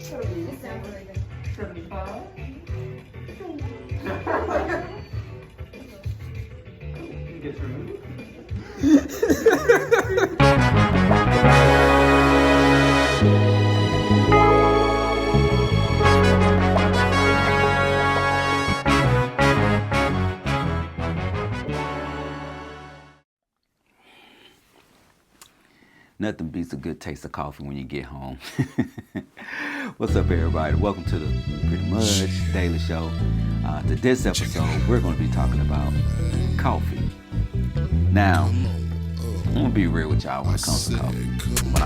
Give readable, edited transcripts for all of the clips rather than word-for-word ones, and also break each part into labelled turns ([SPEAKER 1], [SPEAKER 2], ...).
[SPEAKER 1] It sounds really good.
[SPEAKER 2] 75. It gets removed.
[SPEAKER 3] Nothing beats a good taste of coffee when you get home. What's up, everybody? Welcome to the Pretty Much Daily Show. To this episode, we're going to be talking about coffee. Now, I'm going to be real with y'all when it comes to coffee. When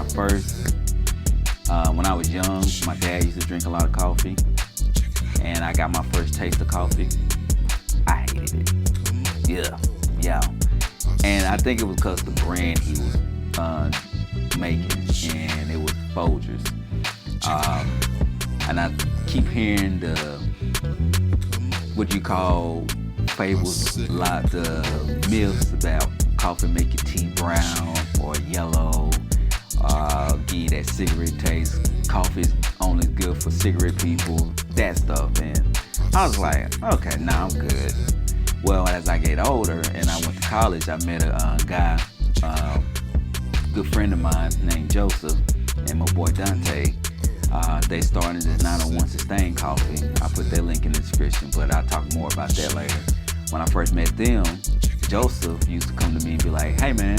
[SPEAKER 3] I was young, my dad used to drink a lot of coffee, and I got my first taste of coffee. I hated it. Yeah. And I think it was because the brand he was making, and it was Folgers. And I keep hearing what you call fables, a lot the myths about coffee make your tea brown or yellow, give you that cigarette taste. Coffee's only good for cigarette people, that stuff. And I was like, okay, nah, I'm good. Well, as I get older and I went to college, I met a guy, good friend of mine named Joseph, and my boy Dante. They started this 901 Sustain Coffee. I put that link in the description, but I'll talk more about that later. When I first met them, Joseph used to come to me and be like, hey man,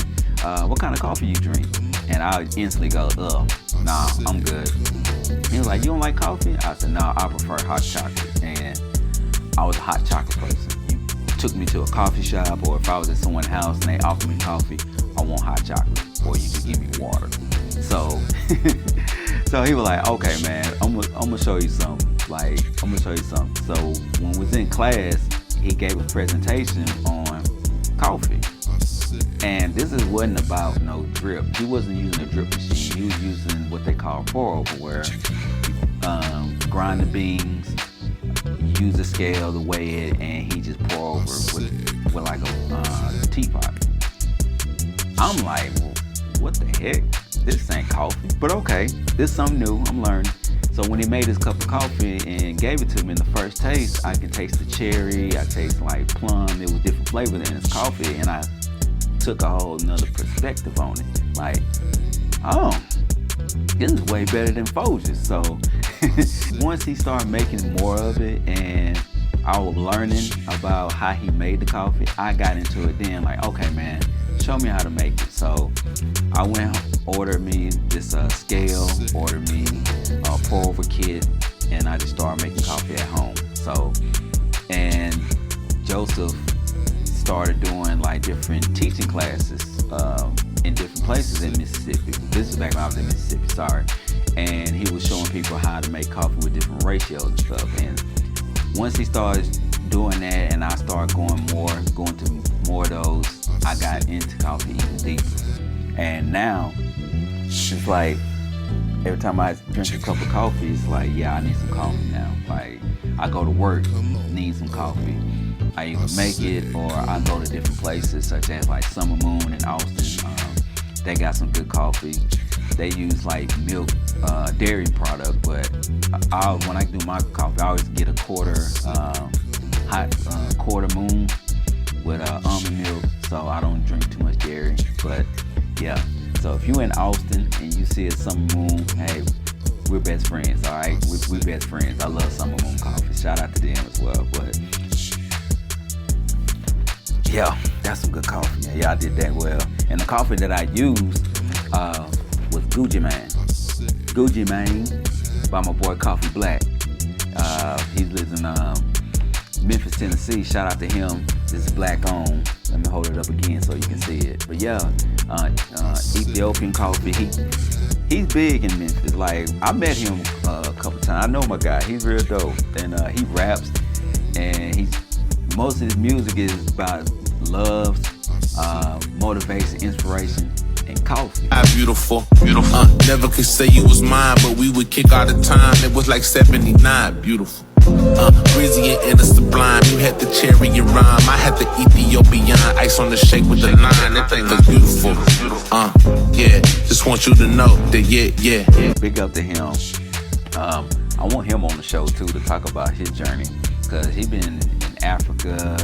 [SPEAKER 3] what kind of coffee you drink? And I would instantly go, nah, I'm good. He was like, you don't like coffee? I said, no, I prefer hot chocolate. And I was a hot chocolate person. You took me to a coffee shop, or if I was at someone's house and they offered me coffee, I want hot chocolate, or you can give me water. So he was like, okay man, I'm gonna show you something. So when we was in class, he gave a presentation on coffee. And this wasn't about no drip. He wasn't using a drip machine. He was using what they call pour over, where grind the beans, use the scale to weigh it, and he just pour over with like a teapot. I'm like, well, what the heck? This ain't coffee. But okay, this is something new. I'm learning. So when he made his cup of coffee and gave it to me in the first taste, I could taste the cherry, I taste like plum. It was different flavor than his coffee, and I took a whole nother perspective on it. Like, oh, this is way better than Folgers. So once he started making more of it and I was learning about how he made the coffee, I got into it then, like, okay man, show me how to make it. So I went, ordered me this scale, ordered me a pour over kit, and I just started making coffee at home. So, and Joseph started doing like different teaching classes in different places in Mississippi. This is back when I was in Mississippi, sorry. And he was showing people how to make coffee with different ratios and stuff. And once he started doing that, and I started going to more of those, I got into coffee even deeper. And now it's like every time I drink a cup of coffee, it's like, yeah, I need some coffee now. Like, I go to work, need some coffee. I either make it or I go to different places, such as like Summer Moon in Austin. They got some good coffee. They use like milk, dairy product, but when I do my coffee, I always get a quarter moon with almond milk, so I don't drink too much dairy. But yeah, so if you're in Austin and you see a Summer Moon, hey, we're best friends, all right? We're best friends. I love Summer Moon coffee. Shout out to them as well. But yeah, that's some good coffee. Yeah, I did that well. And the coffee that I used was Gucci Mane by my boy Cxffee Black. He lives in Memphis, Tennessee. Shout out to him. This is black owned. Let me hold it up again so you can see it. But yeah, Ethiopian coffee. He's big in Memphis. Like, I met him a couple times. I know my guy. He's real dope, and he raps. And most of his music is about love, motivation, inspiration, and coffee.
[SPEAKER 4] Beautiful. Never could say you was mine, but we would kick all the time. It was like 79. Beautiful. Breezy and inner sublime. You had the cherry and rhyme. I had the Ethiopian ice on the shake with the line. That thing was beautiful. Yeah. Just want you to know that, yeah.
[SPEAKER 3] Big up to him. I want him on the show too to talk about his journey, because he's been in Africa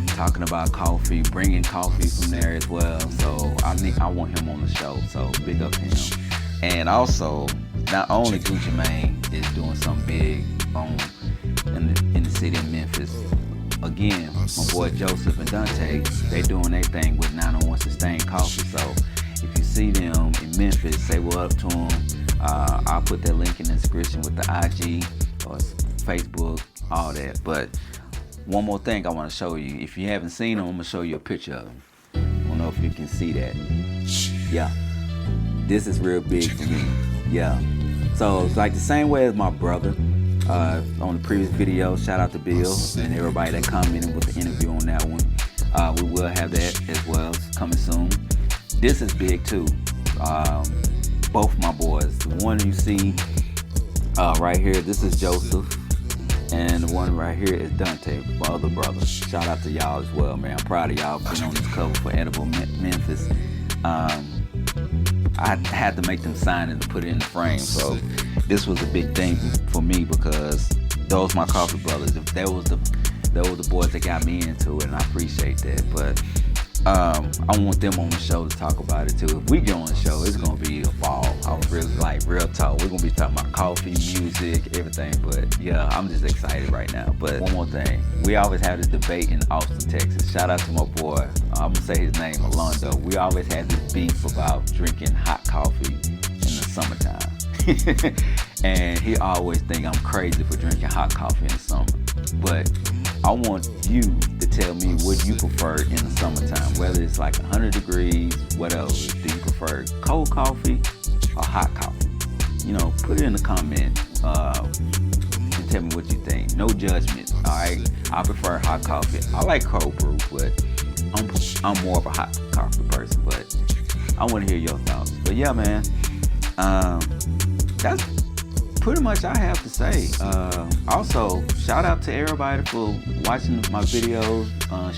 [SPEAKER 3] talking about coffee, bringing coffee from there as well. So I want him on the show. So big up to him. And also, not only Gucci Mane is doing something big in the city of Memphis. Again, my boy Joseph and Dante, they doing their thing with 901 Sustained Coffee. So if you see them in Memphis, say what up to them. I'll put that link in the description with the IG or Facebook, all that. But one more thing I want to show you. If you haven't seen them, I'm going to show you a picture of them. I don't know if you can see that. Yeah. This is real big for me. Yeah. So it's like the same way as my brother. On the previous video, shout out to Bill and everybody that commented with the interview on that one. We will have that as well. It's coming soon. This is big too. Both my boys. The one you see right here, this is Joseph. And the one right here is Dante, my other brother. Shout out to y'all as well, man. I'm proud of y'all being on this cover for Edible Memphis. I had to make them sign it to put it in the frame. So this was a big thing for me, because those my coffee brothers. They was the boys that got me into it, and I appreciate that. But I want them on the show to talk about it too. If we get on the show, it's gonna be a ball. I was really like real talk. We're gonna be talking about coffee, music, everything. But yeah, I'm just excited right now. But one more thing, we always have this debate in Austin, Texas. Shout out to my boy. I'm gonna say his name, Alondo. We always have this beef about drinking hot coffee in the summertime. And he always think I'm crazy for drinking hot coffee in the summer. But I want you to tell me what you prefer in the summertime, whether it's like 100 degrees, whatever. Do you prefer cold coffee or hot coffee? You know, put it in the comment and tell me what you think. No judgment, all right? I prefer hot coffee. I like cold brew, but I'm more of a hot coffee person. But I want to hear your thoughts. But yeah, man, that's pretty much I have to say. Also, shout out to everybody for watching my videos,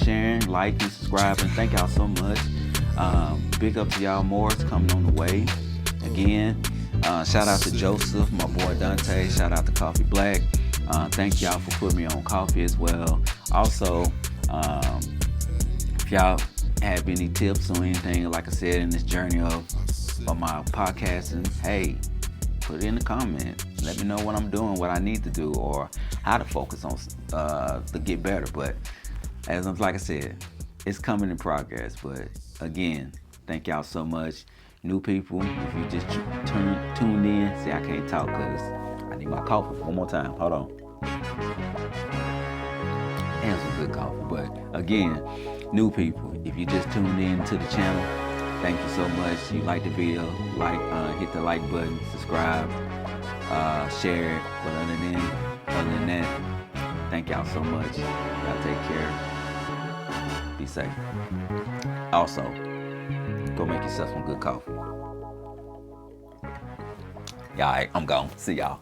[SPEAKER 3] sharing, liking, subscribing. Thank y'all so much. Big up to y'all. More is coming on the way. Again, shout out to Joseph, my boy Dante. Shout out to Cxffee Black. Thank y'all for putting me on coffee as well. Also, if y'all have any tips or anything, like I said, in this journey of my podcasting, hey, put it in the comment. Let me know what I'm doing, what I need to do, or how to focus on to get better. But like I said, it's coming in progress. But again, thank y'all so much. New people, if you just tuned in, see, I can't talk because I need my coffee. One more time, hold on. And some good coffee. But again, new people, if you just tuned in to the channel, thank you so much. You like the video, hit the like button, subscribe, share it. But other than that, thank y'all so much. Y'all take care. Be safe. Also, go make yourself some good coffee. Yeah, all right, I'm gone. See y'all.